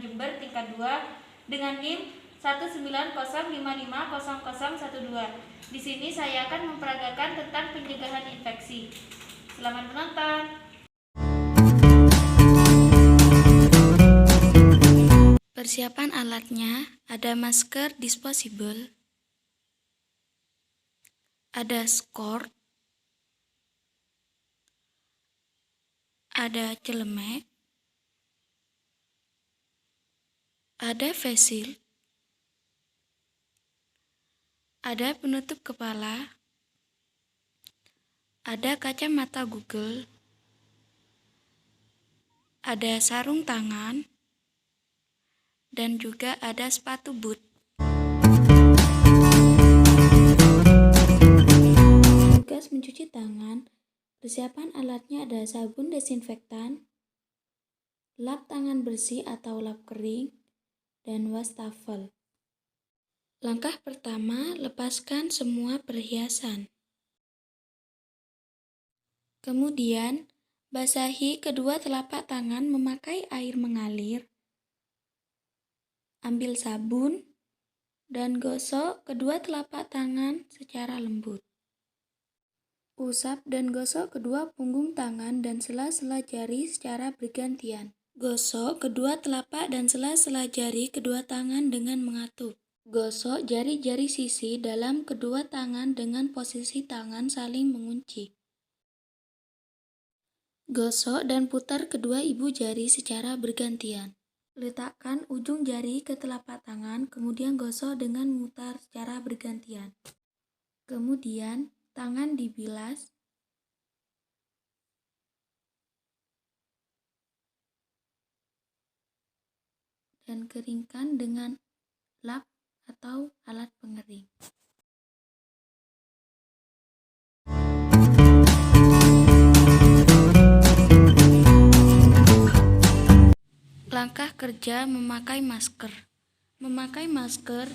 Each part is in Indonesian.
Jember tingkat 2 dengan NIM 190550012. Di sini saya akan memperagakan tentang pencegahan infeksi. Selamat menonton. Persiapan alatnya ada masker disposable, ada skort, ada celemek, ada face shield, ada penutup kepala, ada kacamata Google, ada sarung tangan, dan juga ada sepatu boot. Tugas mencuci tangan. Persiapan alatnya ada sabun desinfektan, lap tangan bersih atau lap kering, dan wastafel. Langkah pertama, lepaskan semua perhiasan. Kemudian, basahi kedua telapak tangan memakai air mengalir. Ambil sabun dan gosok kedua telapak tangan secara lembut. Usap dan gosok kedua punggung tangan dan sela-sela jari secara bergantian. Gosok kedua telapak dan sela-sela jari kedua tangan dengan mengatup. Gosok jari-jari sisi dalam kedua tangan dengan posisi tangan saling mengunci. Gosok dan putar kedua ibu jari secara bergantian. Letakkan ujung jari ke telapak tangan, kemudian gosok dengan memutar secara bergantian. Kemudian, tangan dibilas. Dan keringkan dengan lap atau alat pengering. Langkah kerja memakai masker. Memakai masker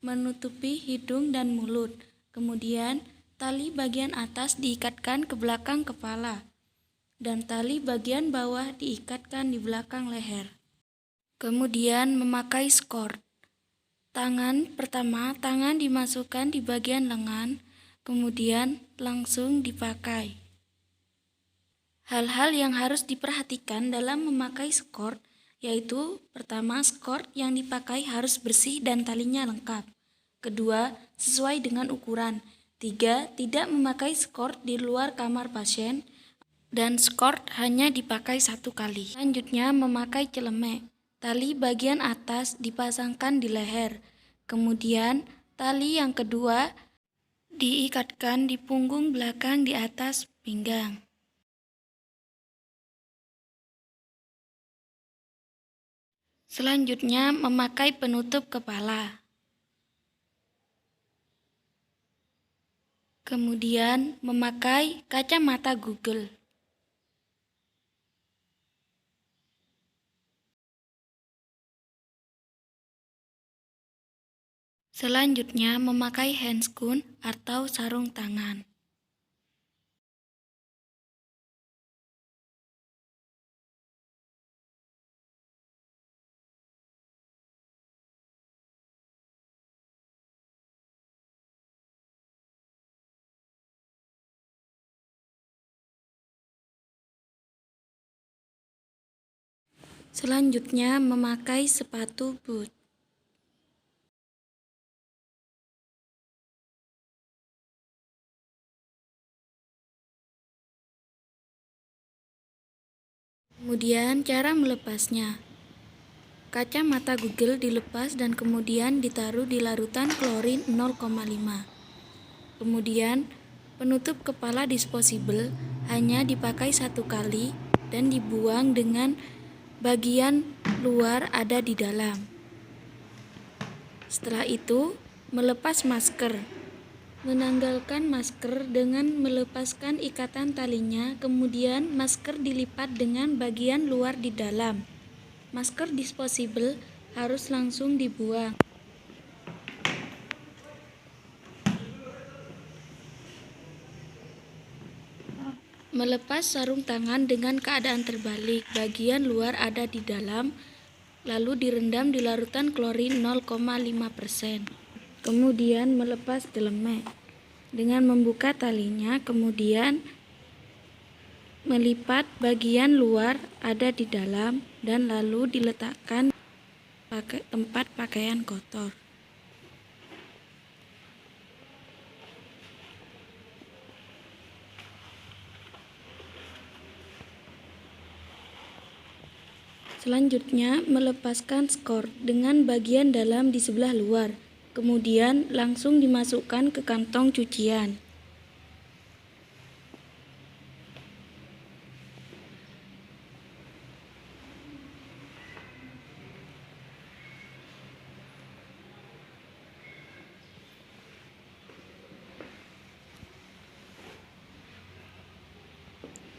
menutupi hidung dan mulut. Kemudian, tali bagian atas diikatkan ke belakang kepala dan tali bagian bawah diikatkan di belakang leher. Kemudian memakai skort. Pertama, tangan dimasukkan di bagian lengan, kemudian langsung dipakai. Hal-hal yang harus diperhatikan dalam memakai skort yaitu pertama, skort yang dipakai harus bersih dan talinya lengkap. Kedua, sesuai dengan ukuran. 3, tidak memakai skort di luar kamar pasien dan skort hanya dipakai 1 kali. Selanjutnya, memakai celemek. Tali bagian atas dipasangkan di leher. Kemudian, tali yang kedua diikatkan di punggung belakang di atas pinggang. Selanjutnya, memakai penutup kepala. Kemudian, memakai kacamata Google. Selanjutnya, memakai handscoon atau sarung tangan. Selanjutnya, memakai sepatu boot. Kemudian, cara melepasnya. Kacamata Google dilepas dan kemudian ditaruh di larutan klorin 0,5. Kemudian, penutup kepala disposable hanya dipakai 1 kali dan dibuang dengan bagian luar ada di dalam. Setelah itu, melepas masker. Menanggalkan masker dengan melepaskan ikatan talinya, kemudian masker dilipat dengan bagian luar di dalam. Masker disposable harus langsung dibuang. Melepas sarung tangan dengan keadaan terbalik, bagian luar ada di dalam, lalu direndam di larutan klorin 0,5%. Kemudian melepas gelemek. Dengan membuka talinya, kemudian melipat bagian luar ada di dalam dan lalu diletakkan pakai tempat pakaian kotor. Selanjutnya, melepaskan skor dengan bagian dalam di sebelah luar, kemudian langsung dimasukkan ke kantong cucian.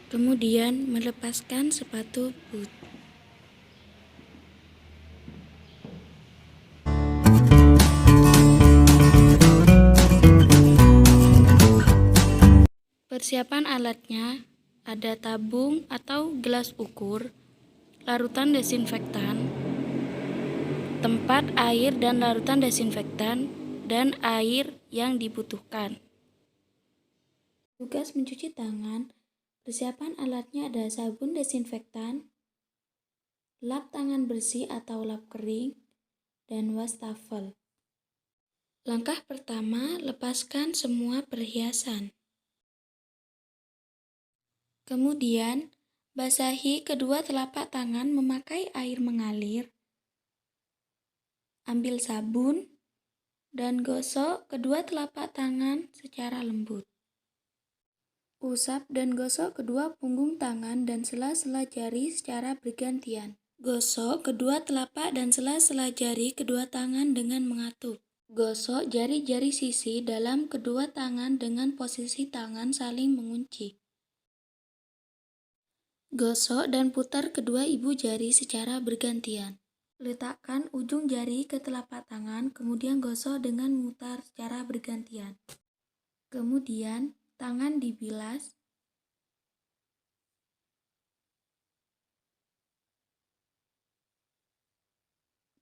Kemudian melepaskan sepatu boot. Persiapan alatnya ada tabung atau gelas ukur, larutan desinfektan, tempat air dan larutan desinfektan, dan air yang dibutuhkan. Tugas mencuci tangan, persiapan alatnya ada sabun desinfektan, lap tangan bersih atau lap kering, dan wastafel. Langkah pertama, lepaskan semua perhiasan. Kemudian, basahi kedua telapak tangan memakai air mengalir. Ambil sabun dan gosok kedua telapak tangan secara lembut. Usap dan gosok kedua punggung tangan dan sela-sela jari secara bergantian. Gosok kedua telapak dan sela-sela jari kedua tangan dengan mengatup. Gosok jari-jari sisi dalam kedua tangan dengan posisi tangan saling mengunci. Gosok dan putar kedua ibu jari secara bergantian. Letakkan ujung jari ke telapak tangan, kemudian gosok dengan memutar secara bergantian. Kemudian, tangan dibilas.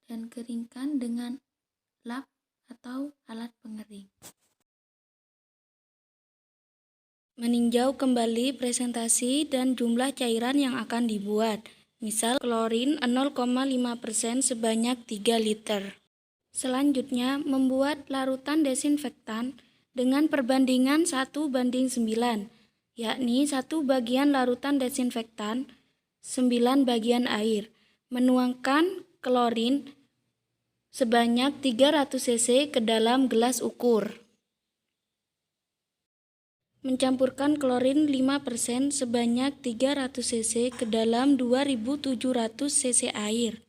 Dan keringkan dengan lap atau alat pengering. Meninjau kembali presentasi dan jumlah cairan yang akan dibuat. Misal klorin 0,5% sebanyak 3 liter. Selanjutnya, membuat larutan desinfektan dengan perbandingan 1:9, yakni 1 bagian larutan desinfektan, 9 bagian air. Menuangkan klorin sebanyak 300 cc ke dalam gelas ukur. Mencampurkan klorin 5% sebanyak 300 cc ke dalam 2700 cc air.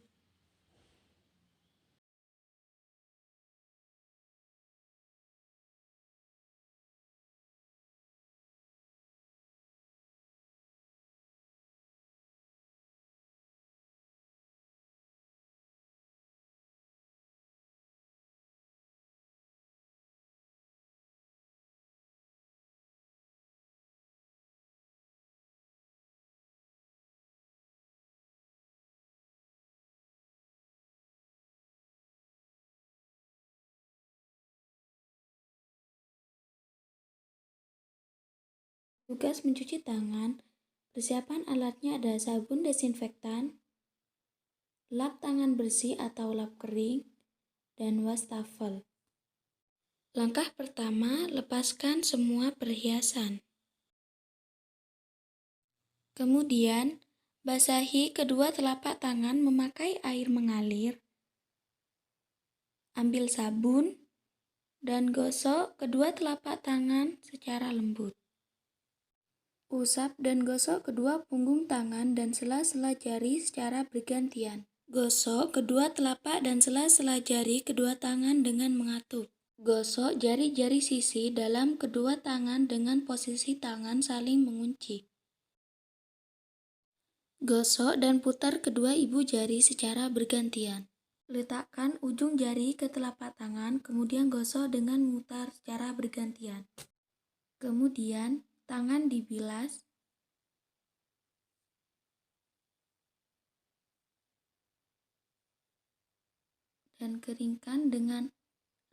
Tugas mencuci tangan, persiapan alatnya ada sabun desinfektan, lap tangan bersih atau lap kering, dan wastafel. Langkah pertama, lepaskan semua perhiasan. Kemudian, basahi kedua telapak tangan memakai air mengalir. Ambil sabun dan gosok kedua telapak tangan secara lembut. Usap dan gosok kedua punggung tangan dan sela-sela jari secara bergantian. Gosok kedua telapak dan sela-sela jari kedua tangan dengan mengatup. Gosok jari-jari sisi dalam kedua tangan dengan posisi tangan saling mengunci. Gosok dan putar kedua ibu jari secara bergantian. Letakkan ujung jari ke telapak tangan, kemudian gosok dengan memutar secara bergantian. Kemudian, tangan dibilas. dan keringkan dengan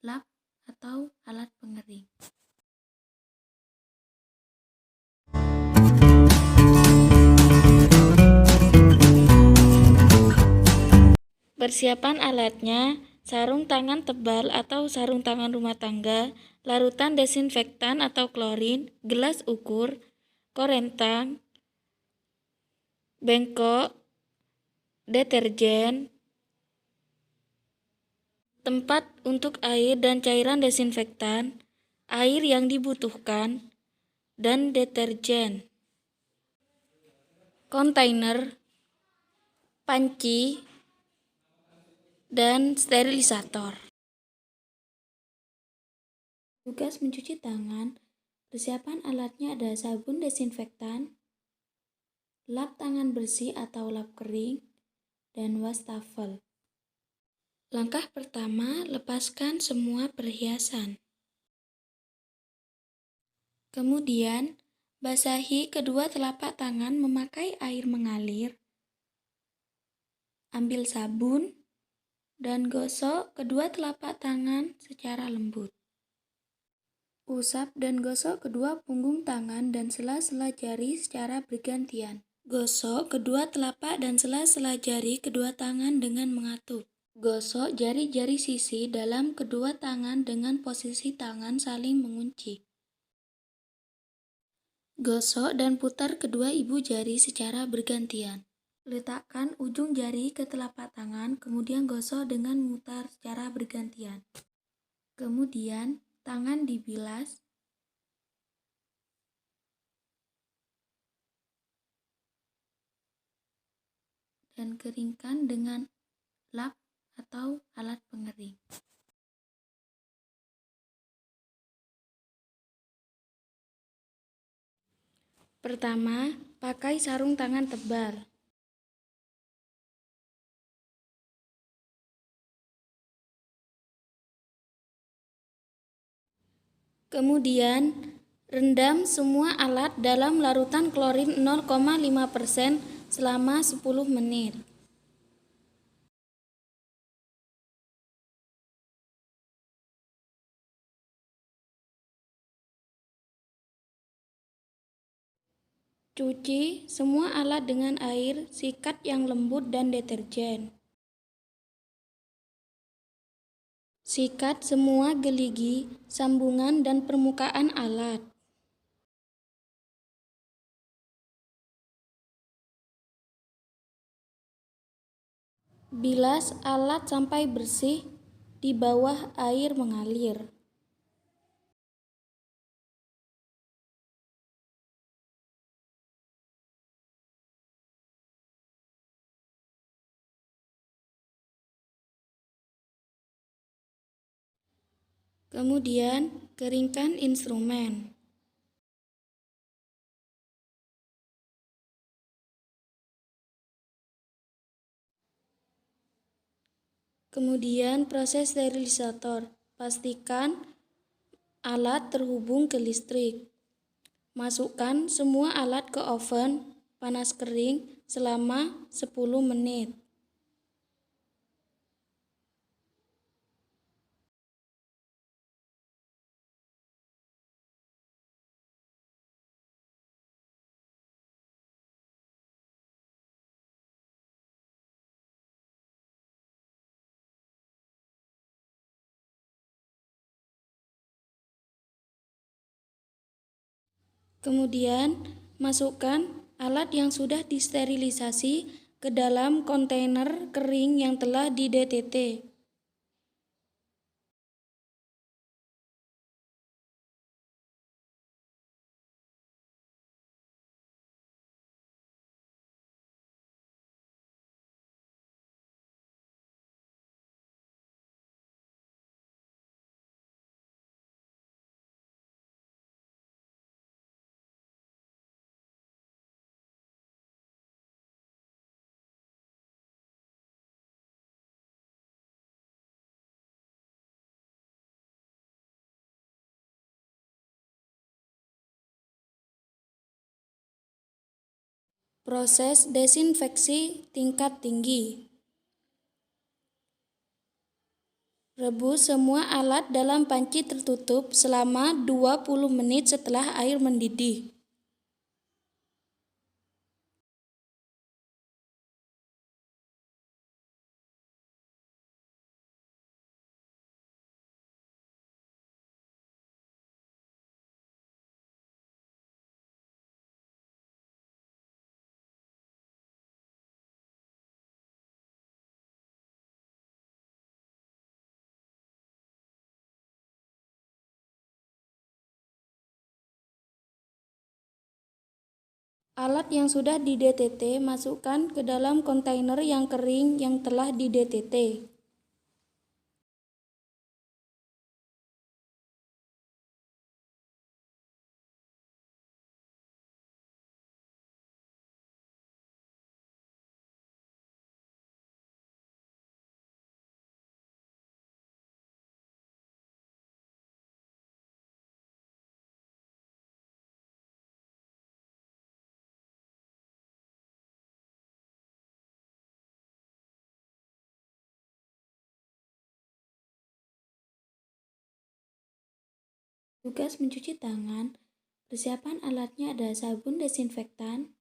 lap atau alat pengering. Persiapan alatnya: sarung tangan tebal atau sarung tangan rumah tangga, larutan desinfektan atau klorin, gelas ukur, korentang, bengkok, deterjen, tempat untuk air dan cairan desinfektan, air yang dibutuhkan, dan deterjen, kontainer, panci, dan sterilisator. Tugas mencuci tangan: persiapan alatnya ada sabun desinfektan, lap tangan bersih atau lap kering, dan wastafel. Langkah pertama, lepaskan semua perhiasan. Kemudian, basahi kedua telapak tangan memakai air mengalir. Ambil sabun dan gosok kedua telapak tangan secara lembut. Usap dan gosok kedua punggung tangan dan sela-sela jari secara bergantian. Gosok kedua telapak dan sela-sela jari kedua tangan dengan mengatup. Gosok jari-jari sisi dalam kedua tangan dengan posisi tangan saling mengunci. Gosok dan putar kedua ibu jari secara bergantian. Letakkan ujung jari ke telapak tangan, kemudian gosok dengan memutar secara bergantian. Kemudian, tangan dibilas. Dan keringkan dengan lap atau alat pengering. Pertama, pakai sarung tangan tebal. Kemudian, rendam semua alat dalam larutan klorin 0,5% selama 10 menit. Cuci semua alat dengan air, sikat yang lembut dan deterjen. Sikat semua geligi, sambungan, dan permukaan alat. Bilas alat sampai bersih di bawah air mengalir. Kemudian, keringkan instrumen. Kemudian, proses sterilisator. Pastikan alat terhubung ke listrik. Masukkan semua alat ke oven panas kering selama 10 menit. Kemudian, masukkan alat yang sudah disterilisasi ke dalam kontainer kering yang telah di-DTT. Proses desinfeksi tingkat tinggi. Rebus semua alat dalam panci tertutup selama 20 menit setelah air mendidih. Alat yang sudah di-DTT masukkan ke dalam kontainer yang kering yang telah di-DTT. Tugas mencuci tangan. Persiapan alatnya ada sabun desinfektan,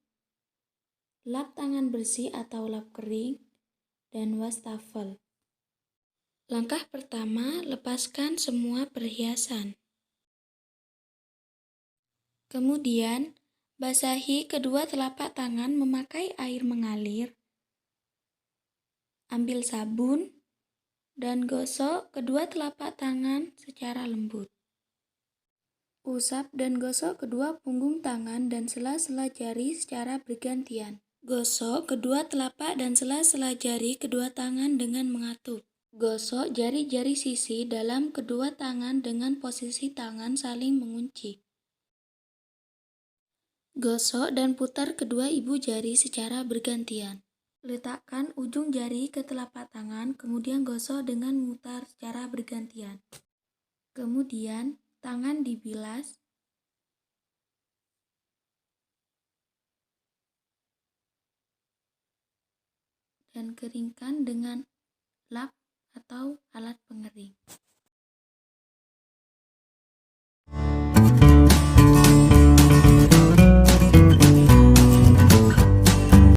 lap tangan bersih atau lap kering, dan wastafel. Langkah pertama, lepaskan semua perhiasan. Kemudian, basahi kedua telapak tangan memakai air mengalir. Ambil sabun dan gosok kedua telapak tangan secara lembut. Usap dan gosok kedua punggung tangan dan sela-sela jari secara bergantian. Gosok kedua telapak dan sela-sela jari kedua tangan dengan mengatup. Gosok jari-jari sisi dalam kedua tangan dengan posisi tangan saling mengunci. Gosok dan putar kedua ibu jari secara bergantian. Letakkan ujung jari ke telapak tangan, kemudian gosok dengan memutar secara bergantian. Kemudian, tangan dibilas. Dan keringkan dengan lap atau alat pengering.